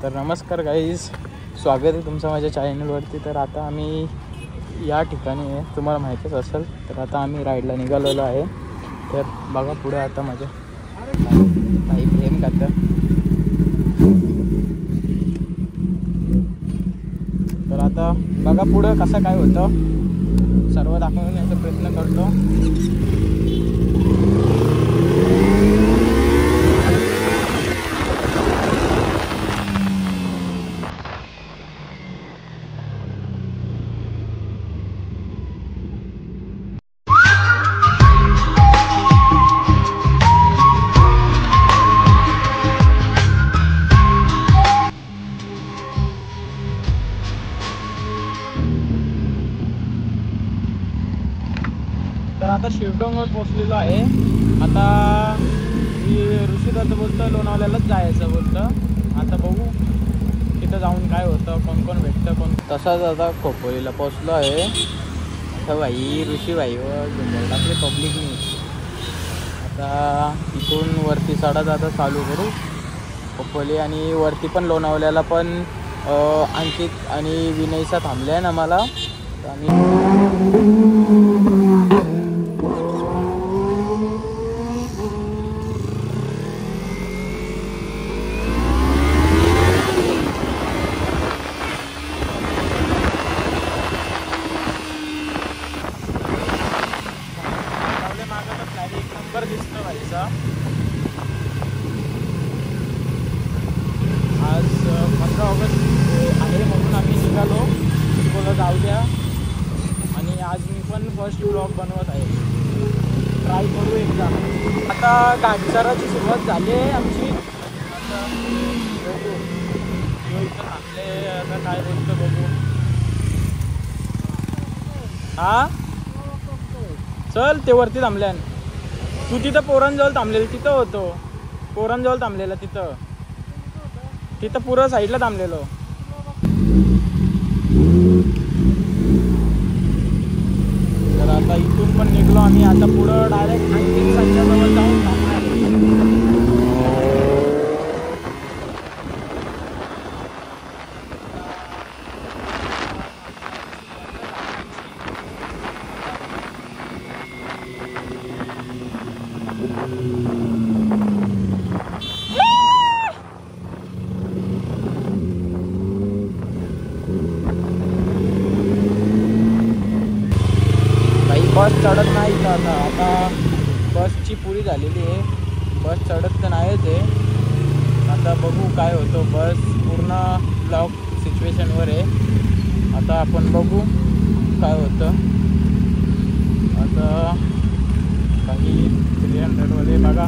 तर नमस्कार गाईज, स्वागत आहे तुमचं माझ्या चॅनलवरती. तर आता आम्ही या ठिकाणी आहे, तुम्हाला माहीतच असेल. तर आता आम्ही राईडला निघालेलो आहे. तर बघा पुढे आता माझ्या काही प्रेम करतं. तर आता बघा पुढं कसं काय होतं, सर्व दाखवण्याचा प्रयत्न करतो. तर आता शिवडोंगर पोचलेलो आहे. आता ऋषीदाचं बोलतं लोणावळ्यालाच जायचं बोलतं. आता बघू तिथं जाऊन काय होतं, कोण कोण भेटतं कोण. तसाच आता खोपोलीला पोचलो आहे. आता भाई ऋषीभाई व टाकले पब्लिकनी. आता इथून वरती चढत आता चालू करू खोपोली. आणि वरती पण लोणावळ्याला पण अंकित आणि विनयचा थांबले आहे ना मला. तर आम्ही दिसतो व्हायचा. आज 15 ऑगस्ट आहे म्हणून आम्ही निघालो. बोला जाऊ द्या. आणि आज मी पण फर्स्ट ब्लॉग बनवत आहे. ट्राय करू एकदा. आता गाडीचाराची सुरुवात झाली आहे आमची. आता बघू इथं थांबले. आता काय बोलतो बघू. हा चल, ते वरती थांबल्यान. तू तिथं पोरांजवळ थांबलेलं तिथं होतो. पोरांजवळ थांबलेलं तिथं पुरं साईडला थांबलेलो. तर आता इथून पण निघलो आम्ही. आता पुढं डायरेक्ट आणखी संध्याजवळ जाऊन थांबणार. बस चढत नाही तर आता बसची पुरी झालेली आहे. बस चढत तर नाहीच आहे. आता बघू काय होतं. बस पूर्ण ब्लॉक सिच्युएशनवर आहे. आता आपण बघू काय होतं. आता काही 300 बघा.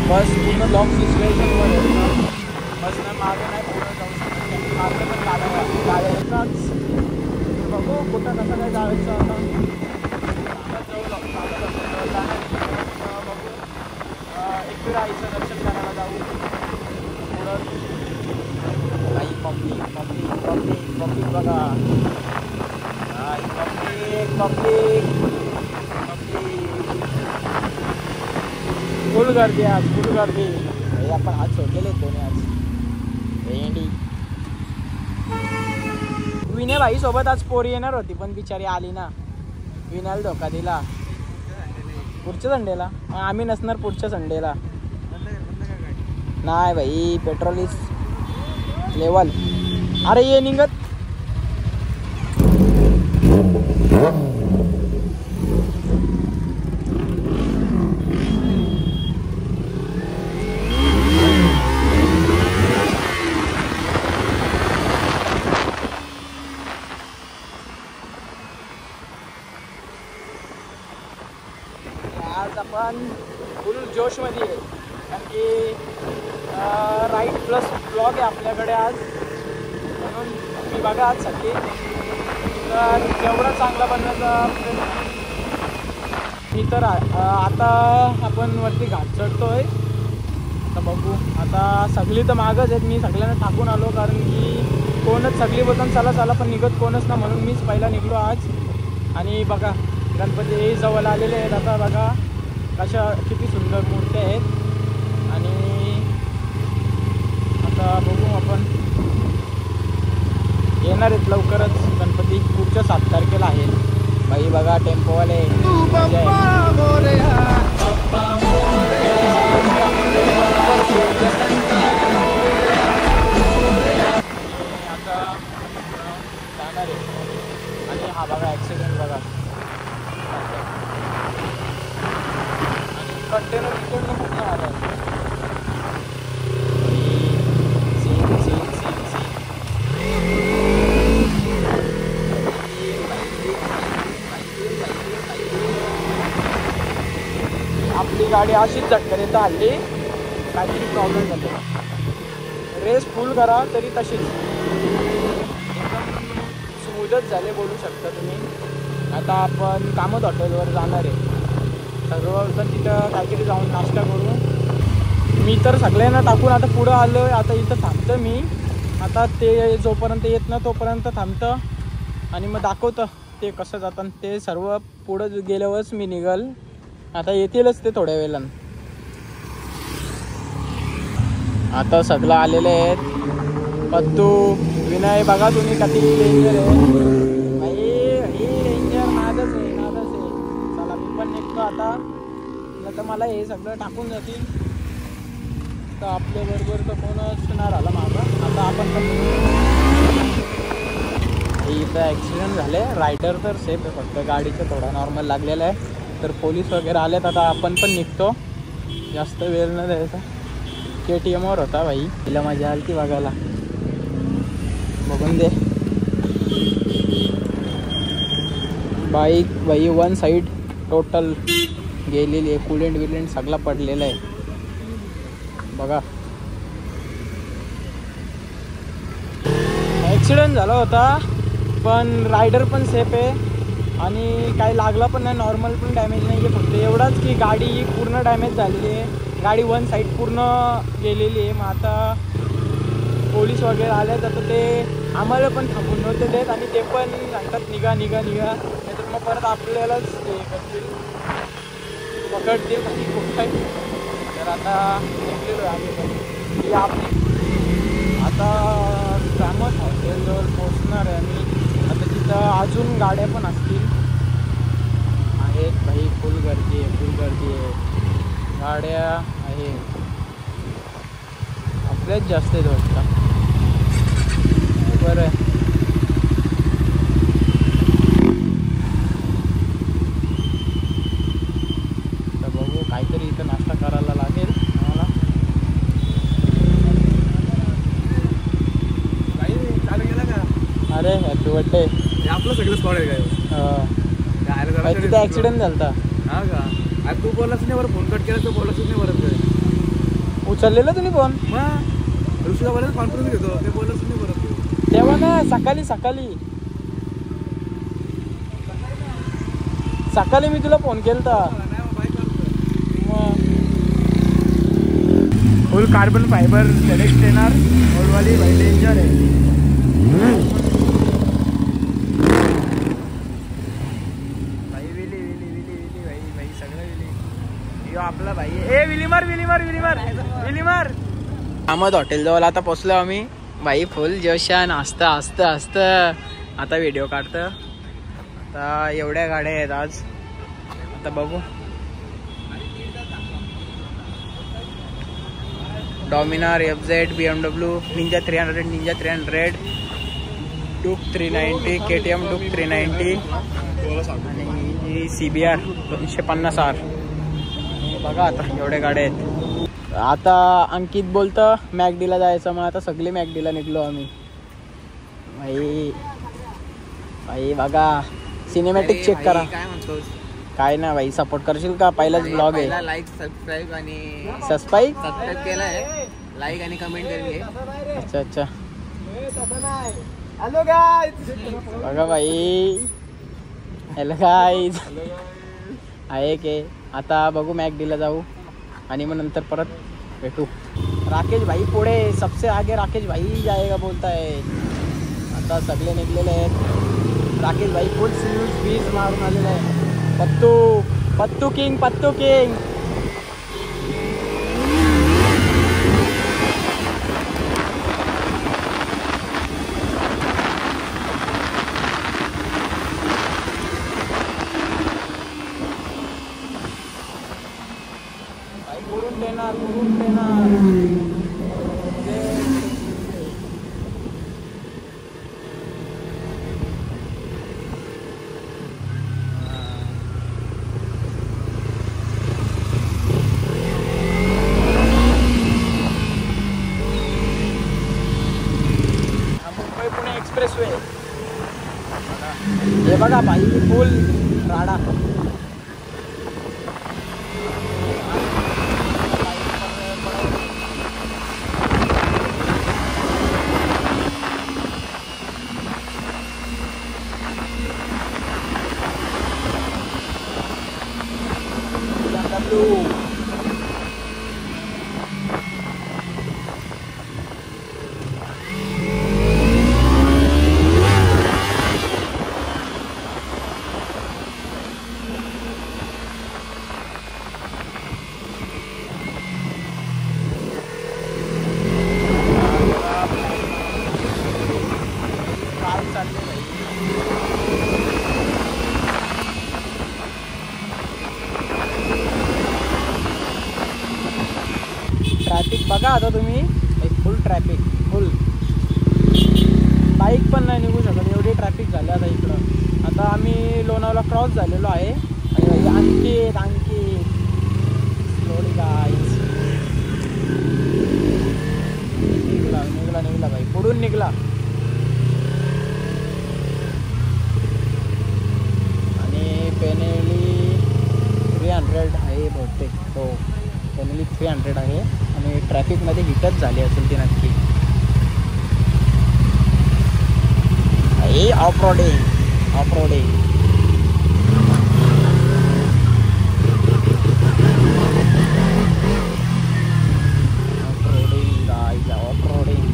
बस पूर्ण लॉक सिच्युएशनवर आहे. बसनं मागं नाही पुढं जाऊ शकत. मागं पण गाड्याचाच बघू कुठं कसं काय जायचं. आता जाऊ बघू. एकविराईचं दर्शन करायला जाऊ. पुढं काही पब्लिक बघा. पब्लिक फुल गर्दी आज, फुल गर्दी. आपण आज सोडलेले दोन्ही आज. भेंडी विनय भाई सोबत आज पोरी येणार होती पण बिचारी आली ना. विनयला धोका दिला. पुढच्या संडेला आम्ही नसणार. पुढच्या संडेला नाही भाई. Petrol is level. अरे ये निघत. आज आपण फुल जोशमध्ये आहे. कारण की राईड प्लस ब्लॉग आहे आपल्याकडे आज. म्हणून मी बघा आज सगळी. तर जेवढा चांगला बनवायचा प्रयत्न मी तर आता आपण वरती घाट चढतोय. आता बघू. आता सगळी तर मागच आहेत. मी सगळ्यांना टाकून आलो कारण की कोणच सगळी बोलतात चला चला, पण निघत कोणच ना, म्हणून मीच पहिला निघलो आज. आणि बघा गणपती जवळ आलेले आहेत. आता बघा कशा किती सुंदर मूर्त्या आहेत. आणि आता बघू आपण, येणार आहेत लवकरच गणपती, पुढच्या 7 तारखेला आहे. बाई बघा टेम्पोवाले आता जाणार आहे. आणि हा बघा ॲक्सिडेंट बघा, आणि कंटेनर इकडनं कुठं आलं. आपली गाडी अशीच झटकर येतं हल्ली, काहीतरी प्रॉब्लेम झाला. रेस फुल करा तरी तशीच एकदम स्मूथच झाले बोलू शकता तुम्ही. आता आपण कामत हॉटेलवर जाणार आहे सर्वजण, तिथं काहीतरी जाऊन नाश्ता करू. मी तर सगळ्यांना टाकून आता पुढं आलो आहे. आता इथं थांबतं मी, आता ते जोपर्यंत येत ना तोपर्यंत थांबतं आणि मग दाखवतं ते कसं जातं. ते सर्व पुढं गेल्यावरच मी निघाल. आता येतीलच ते थोड्या वेळानं. आता सगळं आलेले आहेत. पत्तू विनय बघा तुम्ही किती डेंजर आहे भाई, ही डेंजर नादच आहे, नादच आहे. चला मी पण निघतो आता, नाही तर मला हे सगळं टाकून जातील. तर आपल्या बरोबर तर कोणच नाही राहिला माझा. आता आपण पण इथं ॲक्सिडेंट झाले. रायडर तर सेफ आहे, फक्त गाडीचं थोडा नॉर्मल लागलेला आहे. तर पोलीस वगैरे आलेत. आता आपण पण निघतो, जास्त वेळ न द्यायचा. KTMवर होता भाई, तिला मजा आली ती बघायला. बघून दे बाईक भाई, 1 साईड टोटल गेलेली आहे. कुलेंट विलेंट सगळा पडलेला आहे बघा. ॲक्सिडेंट झाला होता, पण रायडर पण सेफ आहे आणि काही लागला पण नाही, नॉर्मल पण डॅमेज नाही आहे. फक्त एवढाच की गाडी पूर्ण डॅमेज झालेली आहे. गाडी 1 साईड पूर्ण गेलेली आहे. मग आता पोलीस वगैरे आले तर ते आम्हाला पण थांबून नव्हते देत, आणि ते पण सांगतात निघा निघा निघा, नाही तर मग परत आपल्यालाच हे करतील, पकडतील आणि खूप काही. तर आता निघलेलो आहे आम्ही पण. ही आपली आता कामत हॉटेलजवळ पोचणार आहे आम्ही. आता तिथं अजून गाड्या पण असतील आहेत भाई, फुल गर्दी आहे, फुल गर्दी आहे. गाड्या आहे आपल्याच जास्त आहेत वाटतं. बरं आहे. तर बघू काहीतरी इथं नाश्ता करायला लागेल आम्हाला. अरे हॅपी बर्थडे. आपलं सगळं स्पॉट आहे काय? तिथे ॲक्सिडेंट झाला. हा का? तू बोललाच नाही बरं, फोन कट केला तर बोललाच नाही बरं. उचललेलं तुम्ही फोन? मग ऋषीला बोलायला कॉन्फरन्स घेतो, ते बोललाच नाही बरं. तेव्हा ना सकाळी मी तुला फोन केलता. मग फुल कार्बन फायबर सेलेक्ट येणार ओल्डवाली भाई, डेंजर आहे भाई. विली भाई सगळं विली. यो आपला भाई. ए विलीमार. अहमद हॉटेल जवळ आता पोचलो आम्ही भाई. फुल जोशान असतं आता व्हिडिओ काढतं. आता एवढ्या गाड्या आहेत आज. आता बघू. Dominar, FZ, BMW, Ninja 300, डूक 390, KTM डूक 390 आणि CBR 250R. बघा आता एवढ्या गाड्या आहेत. आता अंकित बोलतं मॅकडीला जायचं, मग आता सगळे मॅकडीला निघलो आम्ही भाई. बघा सिनेमॅटिक चेक करा. काय म्हणतोस? काय ना भाई, सपोर्ट करशील का? पहिलाच ब्लॉग आहे. लाईक सबस्क्राईब केलाय, लाईक आणि कमेंट करून घे. अच्छा. Hello guys. बघा भाई, हॅलो गाईज आहे के. आता बघू मॅकडीला जाऊ आणि मग नंतर परत भेटू. राकेश भाई पुढे सबसे आगे, राकेश भाई जाएगा बोलता है. आता सगळे निघलेले आहेत. राकेश भाई फुल स्लीव्ज बीज मारून आलेले आहे. पत्तू किंग. भाई पुरून देणार. पुणे एक्सप्रेस वे हे बघा भाई फुल राडा. ट्रॅफिक बघा आता तुम्ही. फुल ट्रॅफिक फुल. बाईक पण नाही निघू शकत एवढी ट्रॅफिक झाली आता इकडं. आता आम्ही लोणावळा क्रॉस झालेलो आहे. आणखी स्लोली गाईज. निघला भाई पुढून निघला. आणि पेनेली 300 आहे बहुतेक. हो पेनेली 300 आहे. आणि ट्रॅफिकमध्ये हिटच झाली असेल ती नक्की. Off roading guys. Off roading.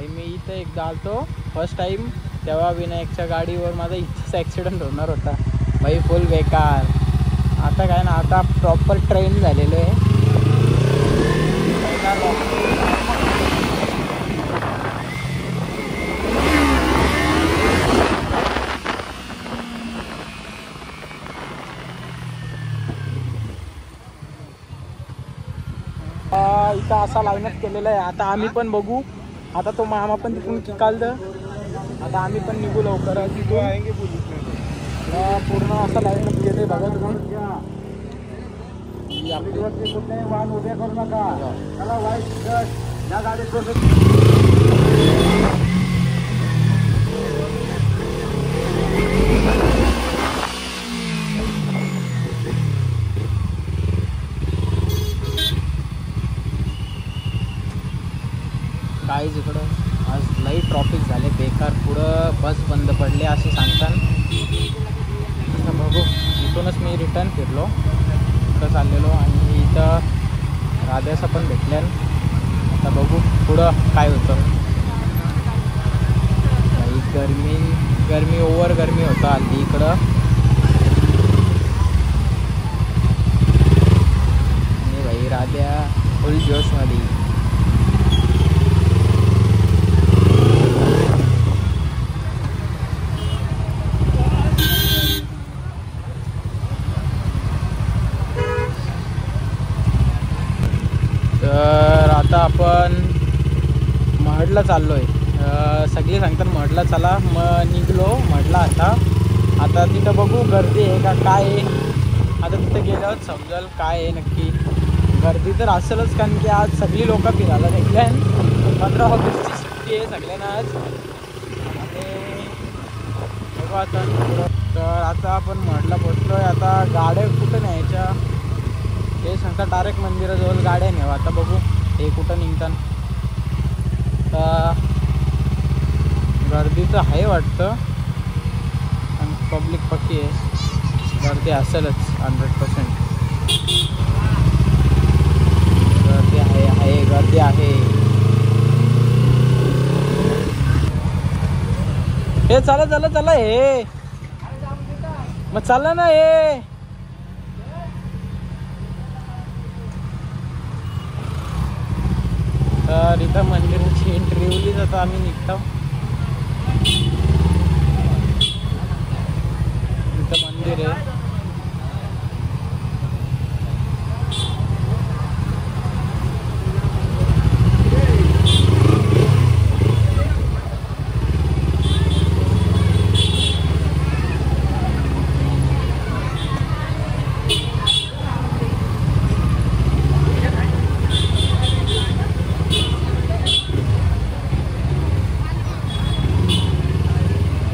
मी इथं एकदा आलतो फर्स्ट टाइम. तेव्हा विनायकच्या गाडीवर माझा इथेच ॲक्सिडेंट होणार होता भाई. फुल बेकार. आता काय ना आता प्रॉपर ट्रेन झालेलो आहे. इथं असा लाईनअप केलेला आहे. आता आम्ही पण बघू. आता तो मामा पण तिथून किकालतं. आता आम्ही पण निघू लवकर तिथून. पूर्ण असा लाईनअप केले बघा तुम्ही. कुठे वाहन उभे करू नका. चला वाईट या गाडीत काहीच इकडं आज लई ट्रॉफिक झाले बेकार. पुढं बस बंद पडले असे सांगतात. बघू इथूनच मी रिटर्न फिरलो इथं चाललेलो. आणि इथं राधेसं पण भेटल्या. आता बघू पुढं काय होतं. गरमी ओव्हर गरमी होतं हल्ली इकडं. आणि भाई राध्या फुल जोशमध्ये. तर आता आपण महडला चाललो आहे. सगळे सांगतात महडला चला. मग निघलो महडला. आता तिथं बघू गर्दी आहे का काय आहे. आता तिथं गेल्यावर समजेल काय आहे नक्की. गर्दी तर असेलच कारण की आज सगळी लोक फिरायला निघले. 15 ऑगस्टची सुट्टी आहे सगळ्यांना आज. आणि बघू आता. तर आता आपण महडला पोचलो आहे. आता गाड्या कुठं न्यायच्या ते सांगता डायरेक्ट मंदिराजवळ गाड्या नेऊ. आता बघू हे कुठं निघतात. तर गर्दी तर आहे वाटतं आणि पब्लिक पक्की आहे. गर्दी असेलच 100%. गर्दी आहे गर्दी आहे. हे चला हे मग चला ना हे. तर इथं मंदिराची एंट्री होली जाता आम्ही निघतो. इथं मंदिर आहे.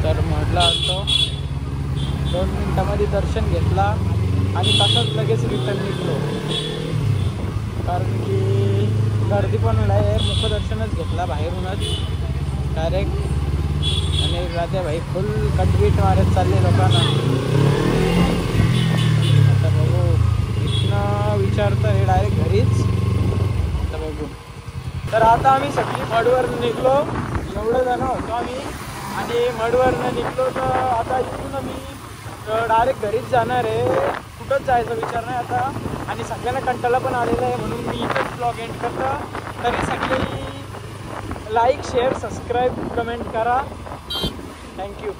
तर म्हटलं असतो 2 मिनिटामध्ये दर्शन घेतला आणि तसंच लगेच रिटर्न निघलो. कारण की गर्दी पण आहे. मुखदर्शनच घेतला बाहेरूनच डायरेक्ट. आणि राजा भाई फुल कटबीट मारत चालले लोकांना. आता बघू इथनं विचारतं हे डायरेक्ट घरीच. आता बघू. तर आता आम्ही सगळी मडवर निघलो. एवढं जण होतो आम्ही आणि मडवरनं निघलो. तर आता इथून आम्ही डायरेक्ट घरीच जाणार आहे. कुठंच जायचा विचार नाही आता. आणि सगळ्यांना कंटाळा पण आलेला आहे म्हणून मी इथंच ब्लॉग एंड करतो. तरी सगळी लाईक शेअर सबस्क्राईब कमेंट करा. थँक्यू.